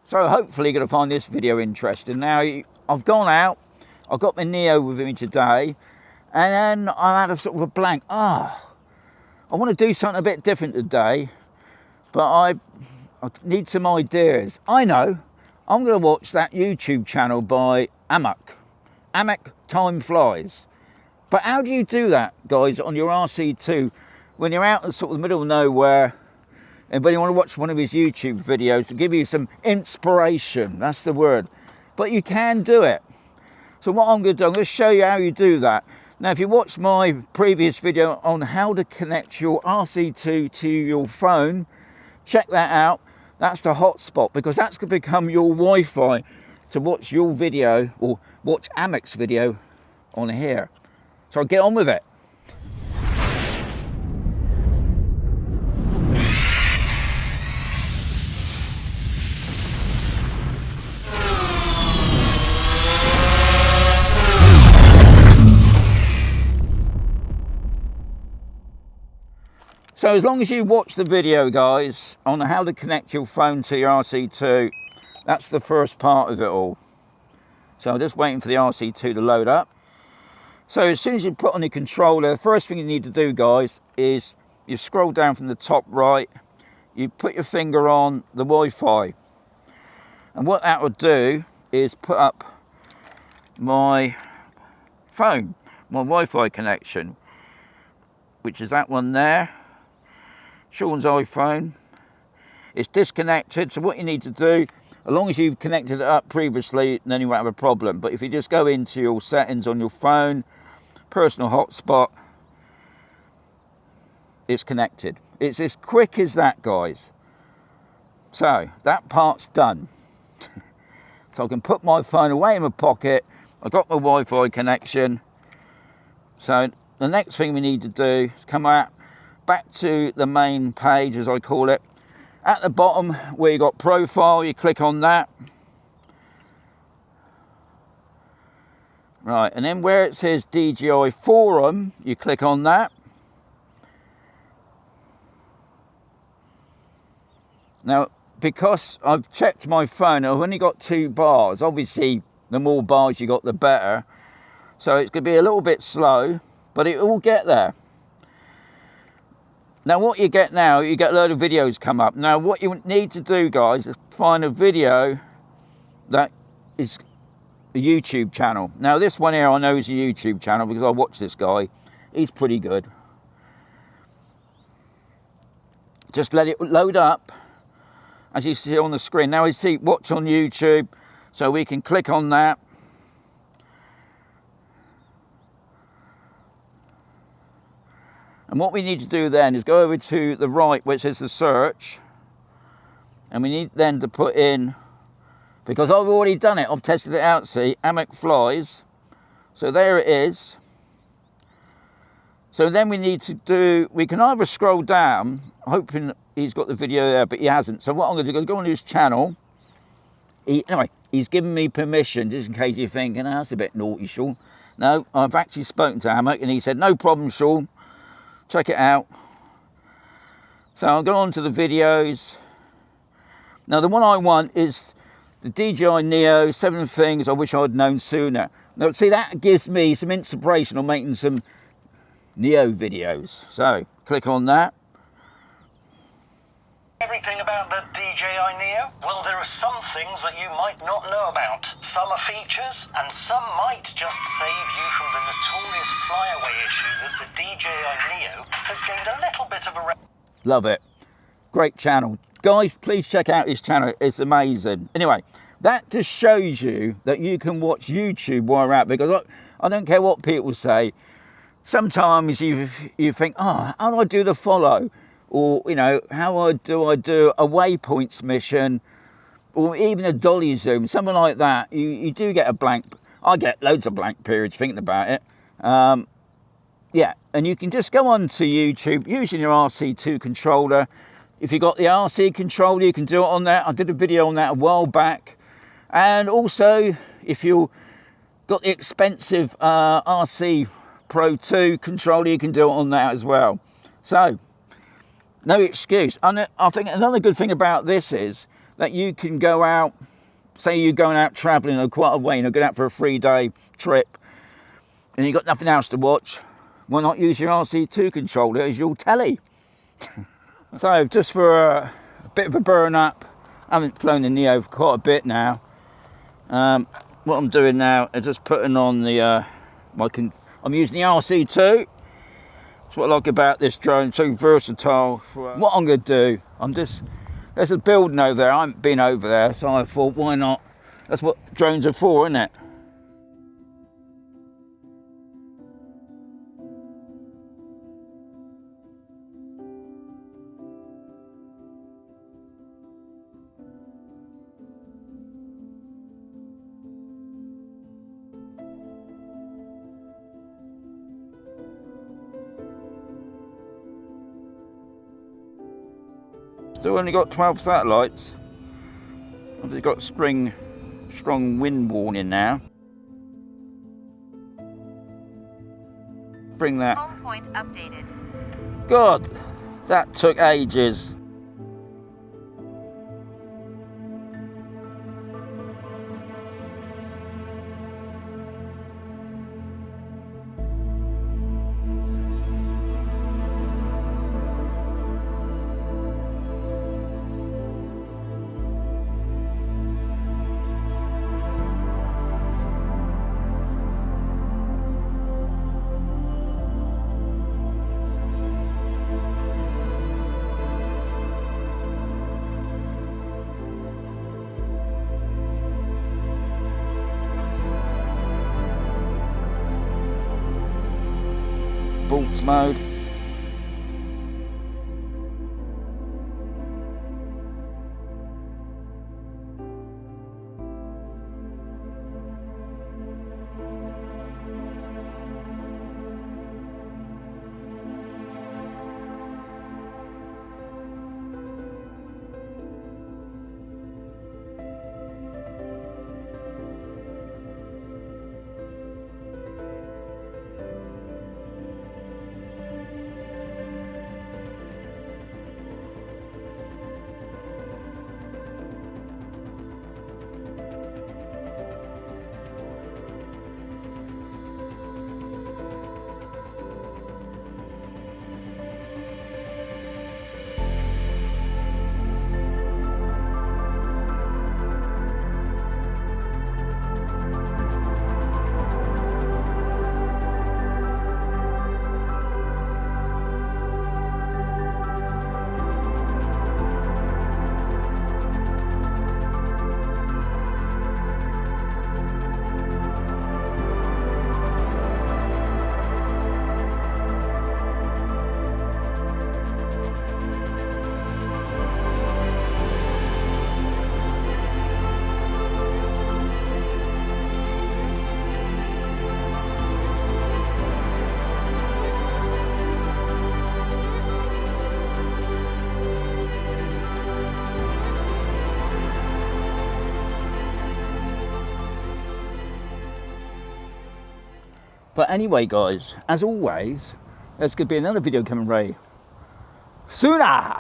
So hopefully you're going to find this video interesting. Now, I've gone out, I've got my Neo with me today, and then I had a sort of a blank. I want to do something a bit different today, but I need some ideas. I know, I'm going to watch that YouTube channel by Amak Time Flies. But how do you do that, guys, on your RC2 when you're out in sort of the middle of nowhere and when you want to watch one of his YouTube videos to give you some inspiration? That's the word. But you can do it. So what I'm going to do, I'm going to show you how you do that. Now, if you watched my previous video on how to connect your RC2 to your phone, check that out. That's the hotspot, because that's going to become your Wi-Fi to watch your video or watch Amak's video on here. So I'll get on with it. So as long as you watch the video, guys, on how to connect your phone to your RC2, that's the first part of it all. So I'm just waiting for the RC2 to load up. So as soon as you put on the controller, the first thing you need to do, guys, is you scroll down from the top right, you put your finger on the Wi-Fi. And what that will do is put up my phone, my Wi-Fi connection, which is that one there. Shaun's iPhone. It's disconnected, so what you need to do, as long as you've connected it up previously, then you won't have a problem. But if you just go into your settings on your phone, personal hotspot, it's connected. It's as quick as that, guys. So that part's done. So I can put my phone away in my pocket. I've got my Wi-Fi connection. So the next thing we need to do is come out back to the main page, as I call it. At the bottom where you got profile, you click on that. Right, and then where it says DJI Forum, you click on that. Now, because I've checked my phone, I've only got 2 bars. Obviously, the more bars you got, the better. So it's going to be a little bit slow, but it will get there. Now what you get now, you get a load of videos come up. Now what you need to do, guys, is find a video that is a YouTube channel. Now this one here I know is a YouTube channel because I watch this guy. He's pretty good. Just let it load up, as you see on the screen. Now we see watch on YouTube, so we can click on that. And what we need to do then is go over to the right where it says the search. And we need then to put in, because I've already done it, I've tested it out, see, Amak Flies. So there it is. So then we need to do, we can either scroll down, hoping he's got the video there, but he hasn't. So what I'm going to do, go on his channel. Anyway, he's given me permission, just in case you're thinking, oh, that's a bit naughty, Shaun. No, I've actually spoken to Amak and he said, no problem, Shaun. Check it out. So I'll go on to the videos. Now the one I want is the DJI Neo 7 things I wish I'd known sooner. Now see, that gives me some inspiration on making some Neo videos. So click on that. Everything about the DJI Neo? Well, there are some things that you might not know about. Some are features, and some might just save you from the notorious flyaway issue that the DJI Neo has gained a little bit of a... Love it. Great channel. Guys, please check out his channel. It's amazing. Anyway, that just shows you that you can watch YouTube while you're out, because I don't care what people say. Sometimes you think, oh, how do I do the follow? Or, you know, how do I do a waypoints mission, or even a dolly zoom, something like that. You do get a blank. I get loads of blank periods thinking about it. Yeah, and you can just go on to YouTube using your RC2 controller. If you've got the RC controller, you can do it on that. I did a video on that a while back. And also, if you've got the expensive RC Pro 2 controller, you can do it on that as well. So, no excuse. And I think another good thing about this is that you can go out, say you're going out travelling quite a way, you know, going out for a 3-day trip, and you've got nothing else to watch, why not use your RC2 controller as your telly? So just for a bit of a burn up, I haven't flown the Neo for quite a bit now. What I'm doing now is just putting on the, I'm using the RC2. That's what I like about this drone, so versatile. What I'm going to do, there's a building over there, I haven't been over there, so I thought, why not? That's what drones are for, isn't it? Still only got 12 satellites. Obviously got strong wind warning now. Bring that. Home point updated. God, that took ages. Sports mode. But anyway, guys, as always, there's going to be another video coming right sooner.